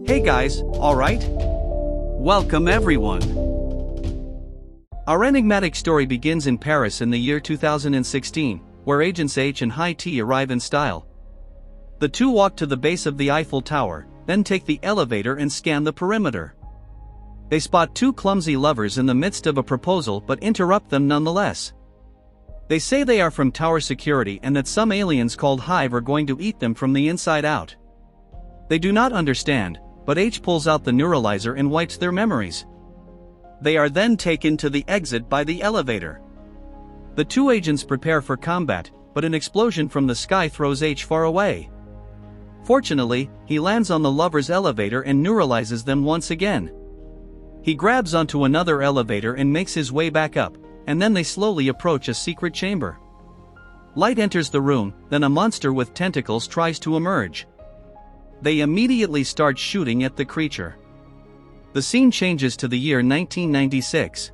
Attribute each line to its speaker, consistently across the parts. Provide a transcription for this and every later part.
Speaker 1: Hey guys, alright? Welcome everyone. Our enigmatic story begins in Paris in the year 2016, where Agents H and High T arrive in style. The two walk to the base of the Eiffel Tower, then take the elevator and scan the perimeter. They spot two clumsy lovers in the midst of a proposal but interrupt them nonetheless. They say they are from tower security and that some aliens called Hive are going to eat them from the inside out. They do not understand, but H pulls out the neuralizer and wipes their memories. They are then taken to the exit by the elevator. The two agents prepare for combat, but an explosion from the sky throws H far away. Fortunately, he lands on the lovers' elevator and neuralizes them once again. He grabs onto another elevator and makes his way back up, and then they slowly approach a secret chamber. Light enters the room, then a monster with tentacles tries to emerge. They immediately start shooting at the creature. The scene changes to the year 1996.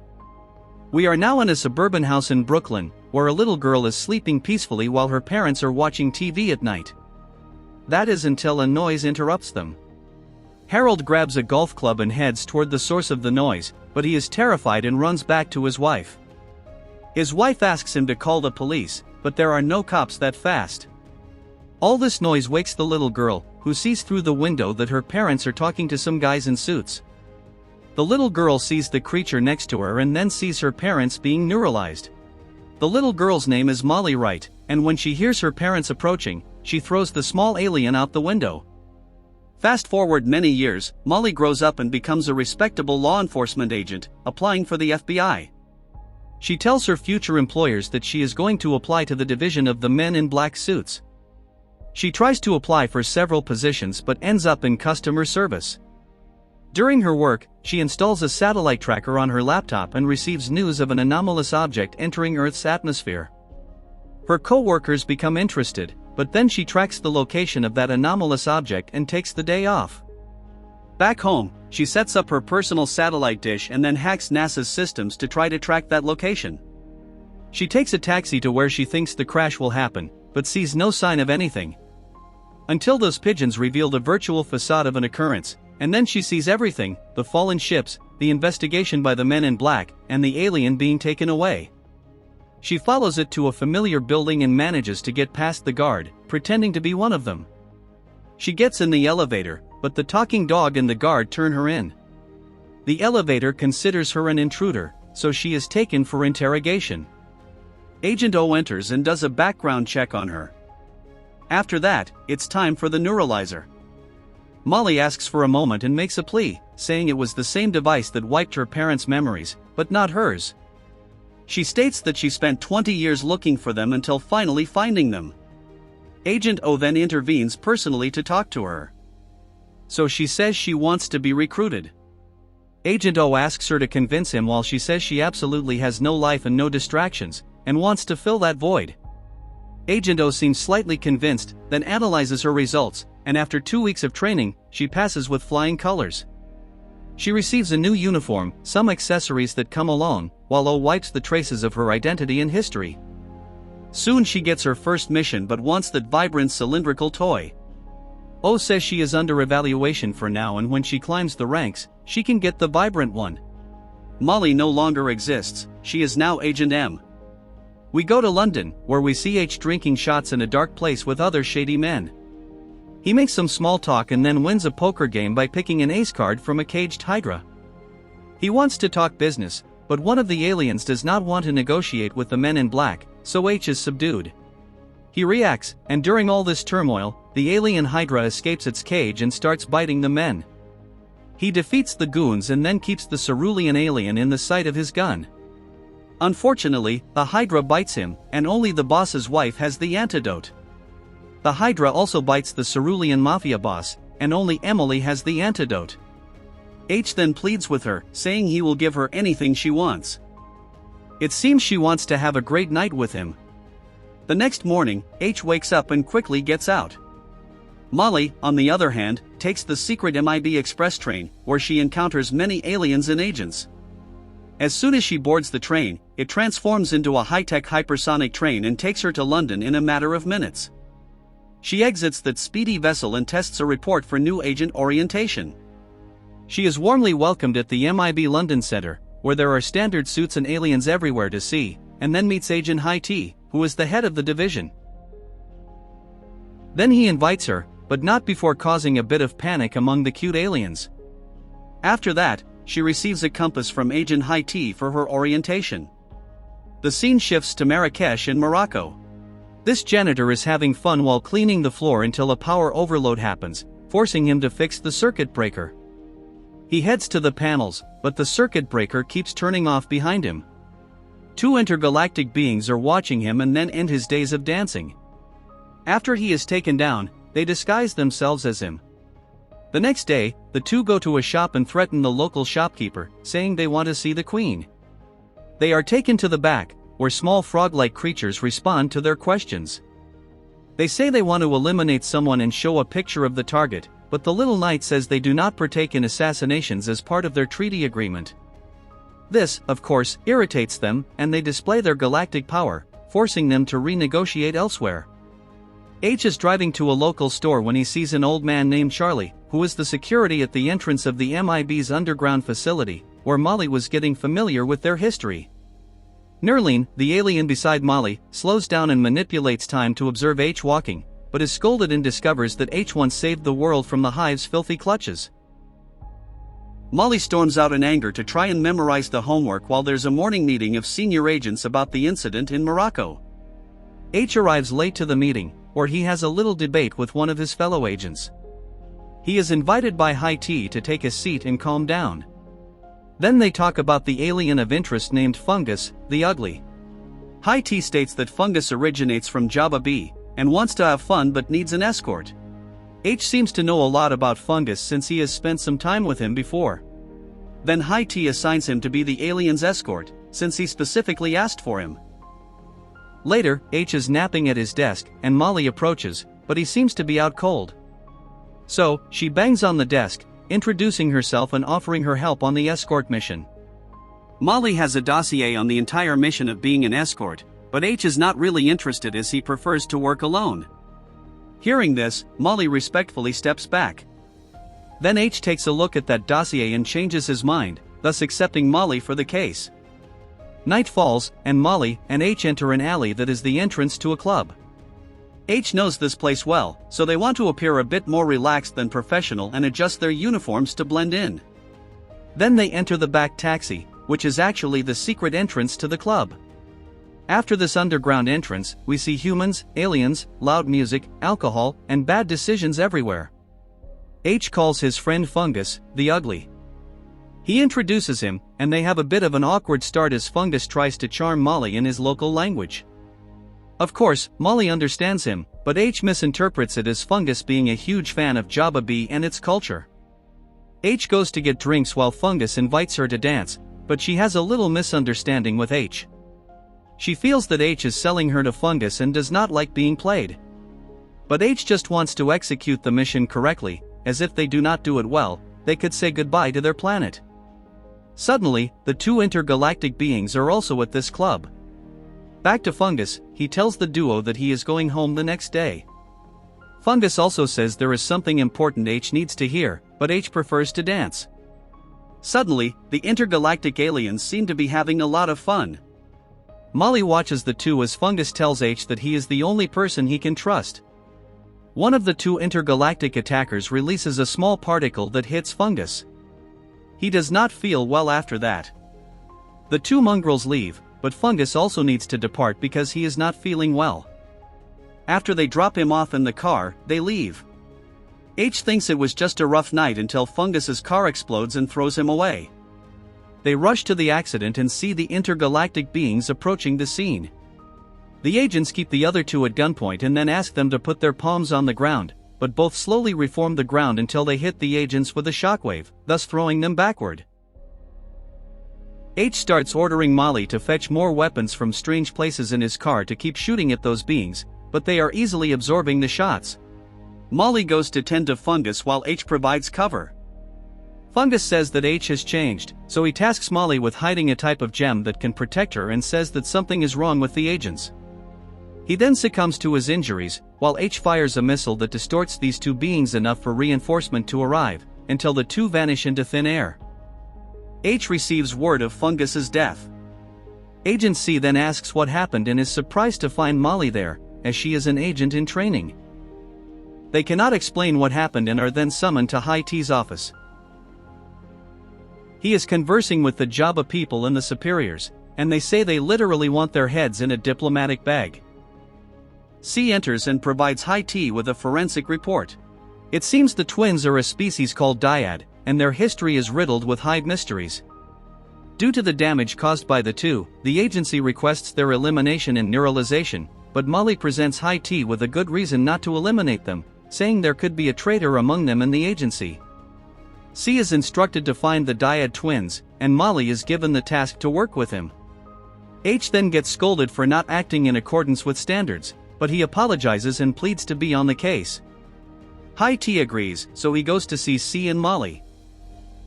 Speaker 1: We are now in a suburban house in Brooklyn, where a little girl is sleeping peacefully while her parents are watching TV at night. That is until a noise interrupts them. Harold grabs a golf club and heads toward the source of the noise, but he is terrified and runs back to his wife. His wife asks him to call the police, but there are no cops that fast. All this noise wakes the little girl, who sees through the window that her parents are talking to some guys in suits. The little girl sees the creature next to her and then sees her parents being neuralized. The little girl's name is Molly Wright, and when she hears her parents approaching, she throws the small alien out the window. Fast forward many years, Molly grows up and becomes a respectable law enforcement agent, applying for the FBI. She tells her future employers that she is going to apply to the division of the men in black suits. She tries to apply for several positions but ends up in customer service. During her work, she installs a satellite tracker on her laptop and receives news of an anomalous object entering Earth's atmosphere. Her co-workers become interested, but then she tracks the location of that anomalous object and takes the day off. Back home, she sets up her personal satellite dish and then hacks NASA's systems to try to track that location. She takes a taxi to where she thinks the crash will happen, but sees no sign of anything. Until those pigeons reveal the virtual facade of an occurrence, and then she sees everything: the fallen ships, the investigation by the men in black, and the alien being taken away. She follows it to a familiar building and manages to get past the guard, pretending to be one of them. She gets in the elevator, but the talking dog and the guard turn her in. The elevator considers her an intruder, so she is taken for interrogation. Agent O enters and does a background check on her. After that, it's time for the neuralizer. Molly asks for a moment and makes a plea, saying it was the same device that wiped her parents' memories, but not hers. She states that she spent 20 years looking for them until finally finding them. Agent O then intervenes personally to talk to her. So she says she wants to be recruited. Agent O asks her to convince him while she says she absolutely has no life and no distractions, and wants to fill that void. Agent O seems slightly convinced, then analyzes her results, and after 2 weeks of training, she passes with flying colors. She receives a new uniform, some accessories that come along, while O wipes the traces of her identity and history. Soon she gets her first mission but wants that vibrant cylindrical toy. O says she is under evaluation for now, and when she climbs the ranks, she can get the vibrant one. Molly no longer exists, she is now Agent M. We go to London, where we see H drinking shots in a dark place with other shady men. He makes some small talk and then wins a poker game by picking an ace card from a caged hydra. He wants to talk business, but one of the aliens does not want to negotiate with the men in black, so H is subdued. He reacts, and during all this turmoil, the alien hydra escapes its cage and starts biting the men. He defeats the goons and then keeps the cerulean alien in the sight of his gun. Unfortunately, the hydra bites him, and only the boss's wife has the antidote. The hydra also bites the cerulean mafia boss, and only Emily has the antidote. H then pleads with her, saying he will give her anything she wants. It seems she wants to have a great night with him. The next morning, H wakes up and quickly gets out. Molly, on the other hand, takes the secret MIB express train, where she encounters many aliens and agents. As soon as she boards the train, it transforms into a high-tech hypersonic train and takes her to London in a matter of minutes. She exits that speedy vessel and tests a report for new agent orientation. She is warmly welcomed at the MIB London Centre, where there are standard suits and aliens everywhere to see, and then meets Agent High T, who is the head of the division. Then he invites her, but not before causing a bit of panic among the cute aliens. After that, she receives a compass from Agent High T for her orientation. The scene shifts to Marrakesh in Morocco. This janitor is having fun while cleaning the floor until a power overload happens, forcing him to fix the circuit breaker. He heads to the panels, but the circuit breaker keeps turning off behind him. Two intergalactic beings are watching him and then end his days of dancing. After he is taken down, they disguise themselves as him. The next day, the two go to a shop and threaten the local shopkeeper, saying they want to see the queen. They are taken to the back, where small frog-like creatures respond to their questions. They say they want to eliminate someone and show a picture of the target, but the little knight says they do not partake in assassinations as part of their treaty agreement. This, of course, irritates them, and they display their galactic power, forcing them to renegotiate elsewhere. H is driving to a local store when he sees an old man named Charlie, who is the security at the entrance of the MIB's underground facility, where Molly was getting familiar with their history. Nerline, the alien beside Molly, slows down and manipulates time to observe H walking, but is scolded and discovers that H once saved the world from the Hive's filthy clutches. Molly storms out in anger to try and memorize the homework while there's a morning meeting of senior agents about the incident in Morocco. H arrives late to the meeting, where he has a little debate with one of his fellow agents. He is invited by High T to take a seat and calm down. Then they talk about the alien of interest named Fungus, the Ugly. High T states that Fungus originates from Jabba B, and wants to have fun but needs an escort. H seems to know a lot about Fungus since he has spent some time with him before. Then High T assigns him to be the alien's escort, since he specifically asked for him. Later, H is napping at his desk, and Molly approaches, but he seems to be out cold. So, she bangs on the desk, introducing herself and offering her help on the escort mission. Molly has a dossier on the entire mission of being an escort, but H is not really interested as he prefers to work alone. Hearing this, Molly respectfully steps back. Then H takes a look at that dossier and changes his mind, thus accepting Molly for the case. Night falls, and Molly and H enter an alley that is the entrance to a club. H knows this place well, so they want to appear a bit more relaxed than professional and adjust their uniforms to blend in. Then they enter the back taxi, which is actually the secret entrance to the club. After this underground entrance, we see humans, aliens, loud music, alcohol, and bad decisions everywhere. H calls his friend Fungus, the Ugly. He introduces him, and they have a bit of an awkward start as Fungus tries to charm Molly in his local language. Of course, Molly understands him, but H misinterprets it as Fungus being a huge fan of Jabba B and its culture. H goes to get drinks while Fungus invites her to dance, but she has a little misunderstanding with H. She feels that H is selling her to Fungus and does not like being played. But H just wants to execute the mission correctly, as if they do not do it well, they could say goodbye to their planet. Suddenly, the two intergalactic beings are also at this club. Back to Fungus, he tells the duo that he is going home the next day. Fungus also says there is something important H needs to hear, but H prefers to dance. Suddenly, the intergalactic aliens seem to be having a lot of fun. Molly watches the two as Fungus tells H that he is the only person he can trust. One of the two intergalactic attackers releases a small particle that hits Fungus. He does not feel well after that. The two mongrels leave, but Fungus also needs to depart because he is not feeling well. After they drop him off in the car, they leave. H thinks it was just a rough night until Fungus's car explodes and throws him away. They rush to the accident and see the intergalactic beings approaching the scene. The agents keep the other two at gunpoint and then ask them to put their palms on the ground, but both slowly reform the ground until they hit the agents with a shockwave, thus throwing them backward. H starts ordering Molly to fetch more weapons from strange places in his car to keep shooting at those beings, but they are easily absorbing the shots. Molly goes to tend to Fungus while H provides cover. Fungus says that H has changed, so he tasks Molly with hiding a type of gem that can protect her and says that something is wrong with the agents. He then succumbs to his injuries, while H fires a missile that distorts these two beings enough for reinforcement to arrive, until the two vanish into thin air. H receives word of Fungus's death. Agent C then asks what happened and is surprised to find Molly there, as she is an agent in training. They cannot explain what happened and are then summoned to High T's office. He is conversing with the Jabba people and the superiors, and they say they literally want their heads in a diplomatic bag. C enters and provides High T with a forensic report. It seems the twins are a species called dyad, and their history is riddled with high mysteries. Due to the damage caused by the two, the agency requests their elimination and neuralization, but Molly presents High T with a good reason not to eliminate them, saying there could be a traitor among them and the agency. C is instructed to find the dyad twins, and Molly is given the task to work with him. H then gets scolded for not acting in accordance with standards, but he apologizes and pleads to be on the case. High T agrees, so he goes to see C and Molly.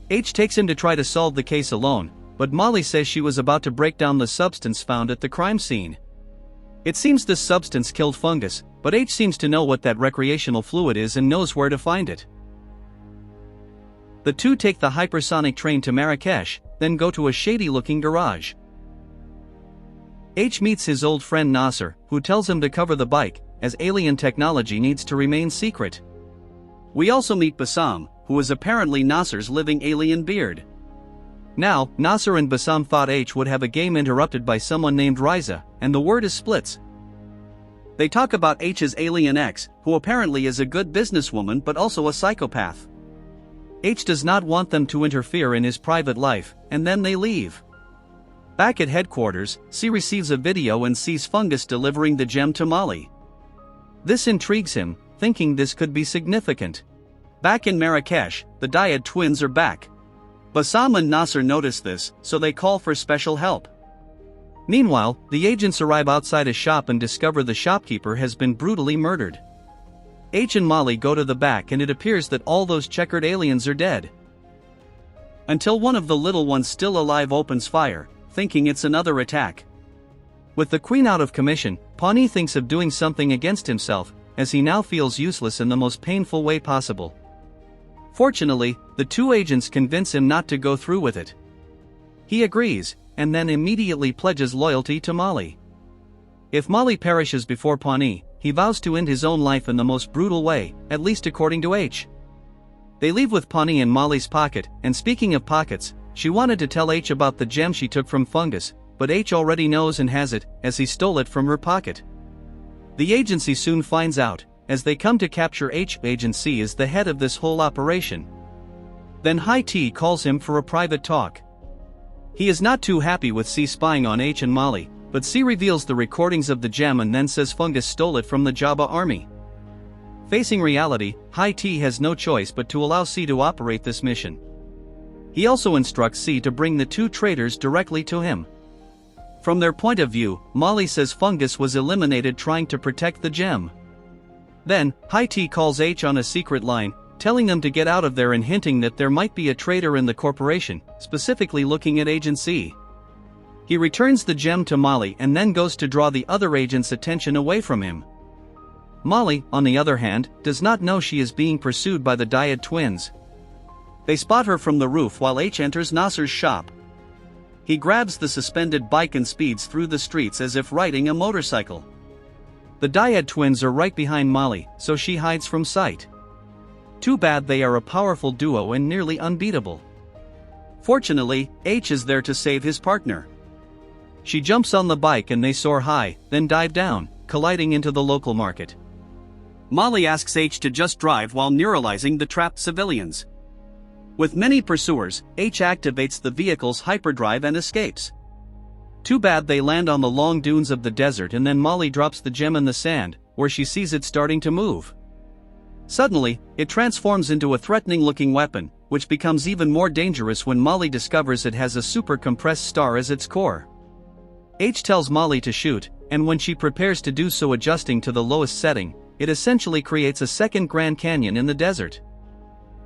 Speaker 1: H takes him to try to solve the case alone, but Molly says she was about to break down the substance found at the crime scene. It seems this substance killed Fungus, but H seems to know what that recreational fluid is and knows where to find it. The two take the hypersonic train to Marrakesh, then go to a shady-looking garage. H meets his old friend Nasser, who tells him to cover the bike, as alien technology needs to remain secret. We also meet Bassam, who is apparently Nasser's living alien beard. Now, Nasser and Bassam thought H would have a game interrupted by someone named Riza, and the word is splits. They talk about H's alien ex, who apparently is a good businesswoman but also a psychopath. H does not want them to interfere in his private life, and then they leave. Back at headquarters, C receives a video and sees Fungus delivering the gem to Molly. This intrigues him, thinking this could be significant. Back in Marrakesh, the dyad twins are back. Bassam and Nasser notice this, so they call for special help. Meanwhile, the agents arrive outside a shop and discover the shopkeeper has been brutally murdered. H and Molly go to the back and it appears that all those checkered aliens are dead. Until one of the little ones still alive opens fire, thinking it's another attack. With the queen out of commission, Pawnee thinks of doing something against himself, as he now feels useless in the most painful way possible. Fortunately, the two agents convince him not to go through with it. He agrees, and then immediately pledges loyalty to Molly. If Molly perishes before Pawnee, he vows to end his own life in the most brutal way, at least according to H. They leave with Pawnee in Molly's pocket, and speaking of pockets, she wanted to tell H about the gem she took from Fungus, but H already knows and has it, as he stole it from her pocket. The agency soon finds out, as they come to capture H. Agent C is the head of this whole operation. Then High T calls him for a private talk. He is not too happy with C spying on H and Molly, but C reveals the recordings of the gem and then says Fungus stole it from the Jabba army. Facing reality, High T has no choice but to allow C to operate this mission. He also instructs C to bring the two traitors directly to him. From their point of view, Molly says Fungus was eliminated trying to protect the gem. Then, High T calls H on a secret line, telling them to get out of there and hinting that there might be a traitor in the corporation, specifically looking at Agent C. He returns the gem to Molly and then goes to draw the other agent's attention away from him. Molly, on the other hand, does not know she is being pursued by the dyad twins. They spot her from the roof while H enters Nasser's shop. He grabs the suspended bike and speeds through the streets as if riding a motorcycle. The dyad twins are right behind Molly, so she hides from sight. Too bad they are a powerful duo and nearly unbeatable. Fortunately, H is there to save his partner. She jumps on the bike and they soar high, then dive down, colliding into the local market. Molly asks H to just drive while neuralizing the trapped civilians. With many pursuers, H activates the vehicle's hyperdrive and escapes. Too bad they land on the long dunes of the desert and then Molly drops the gem in the sand, where she sees it starting to move. Suddenly, it transforms into a threatening-looking weapon, which becomes even more dangerous when Molly discovers it has a super-compressed star as its core. H tells Molly to shoot, and when she prepares to do so adjusting to the lowest setting, it essentially creates a second Grand Canyon in the desert.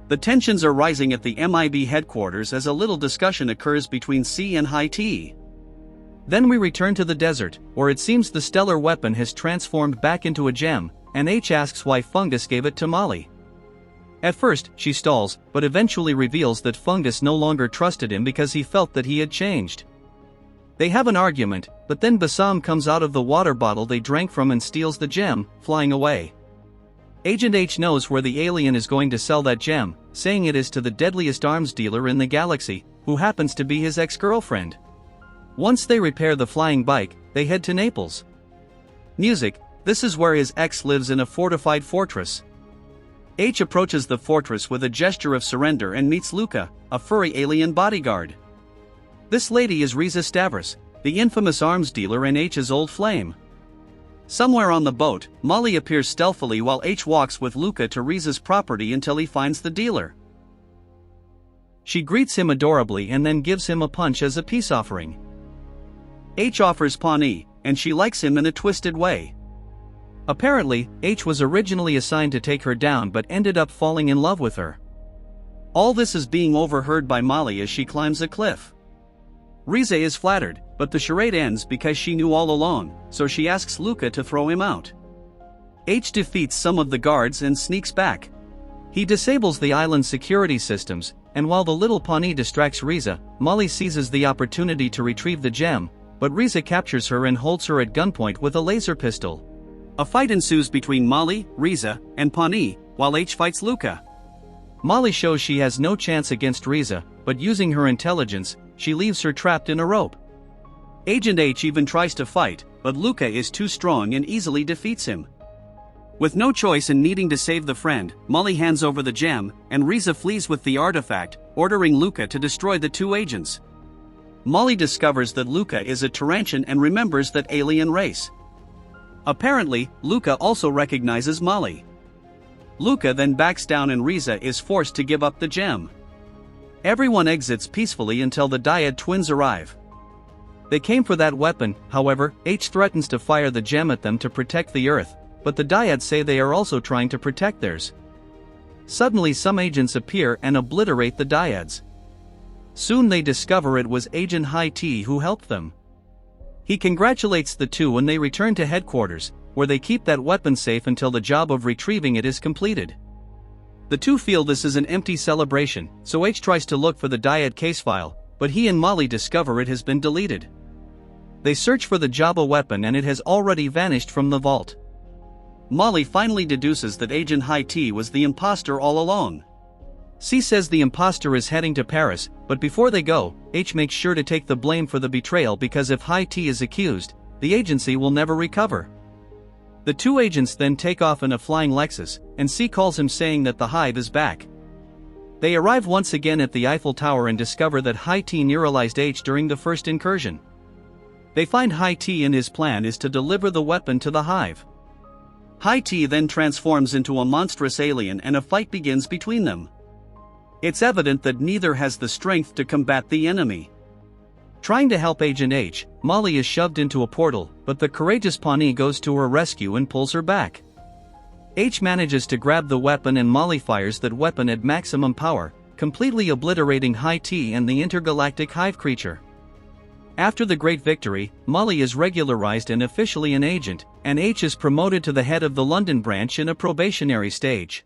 Speaker 1: The tensions are rising at the MIB headquarters as a little discussion occurs between C and High T. Then we return to the desert, where it seems the stellar weapon has transformed back into a gem, and H asks why Fungus gave it to Molly. At first, she stalls, but eventually reveals that Fungus no longer trusted him because he felt that he had changed. They have an argument, but then Bassam comes out of the water bottle they drank from and steals the gem, flying away. Agent H knows where the alien is going to sell that gem, saying it is to the deadliest arms dealer in the galaxy, who happens to be his ex-girlfriend. Once they repair the flying bike, they head to Naples. Music. This is where his ex lives in a fortified fortress. H approaches the fortress with a gesture of surrender and meets Luca, a furry alien bodyguard. This lady is Riza Stavros, the infamous arms dealer and H's old flame. Somewhere on the boat, Molly appears stealthily while H walks with Luca to Riza's property until he finds the dealer. She greets him adorably and then gives him a punch as a peace offering. H offers Pawnee, and she likes him in a twisted way. Apparently, H was originally assigned to take her down but ended up falling in love with her. All this is being overheard by Molly as she climbs a cliff. Riza is flattered, but the charade ends because she knew all along, so she asks Luca to throw him out. H defeats some of the guards and sneaks back. He disables the island's security systems, and while the little Pawnee distracts Riza, Molly seizes the opportunity to retrieve the gem, but Riza captures her and holds her at gunpoint with a laser pistol. A fight ensues between Molly, Riza, and Pawnee, while H fights Luca. Molly shows she has no chance against Riza, but using her intelligence, she leaves her trapped in a rope. Agent H even tries to fight, but Luca is too strong and easily defeats him. With no choice and needing to save the friend, Molly hands over the gem, and Riza flees with the artifact, ordering Luca to destroy the two agents. Molly discovers that Luca is a Tarantian and remembers that alien race. Apparently, Luca also recognizes Molly. Luca then backs down and Riza is forced to give up the gem. Everyone exits peacefully until the Dyad twins arrive. They came for that weapon, however, H threatens to fire the gem at them to protect the Earth, but the Dyads say they are also trying to protect theirs. Suddenly some agents appear and obliterate the Dyads. Soon they discover it was Agent High T who helped them. He congratulates the two when they return to headquarters, where they keep that weapon safe until the job of retrieving it is completed. The two feel this is an empty celebration, so H tries to look for the Dyad case file, but he and Molly discover it has been deleted. They search for the Jabba weapon and it has already vanished from the vault. Molly finally deduces that Agent High T was the imposter all along. C says the imposter is heading to Paris, but before they go, H makes sure to take the blame for the betrayal because if High T is accused, the agency will never recover. The two agents then take off in a flying Lexus, and C calls him saying that the hive is back. They arrive once again at the Eiffel Tower and discover that High T neuralized H during the first incursion. They find High T and his plan is to deliver the weapon to the hive. High T then transforms into a monstrous alien and a fight begins between them. It's evident that neither has the strength to combat the enemy. Trying to help Agent H, Molly is shoved into a portal, but the courageous Pawnee goes to her rescue and pulls her back. H manages to grab the weapon and Molly fires that weapon at maximum power, completely obliterating High T and the intergalactic hive creature. After the great victory, Molly is regularized and officially an agent, and H is promoted to the head of the London branch in a probationary stage.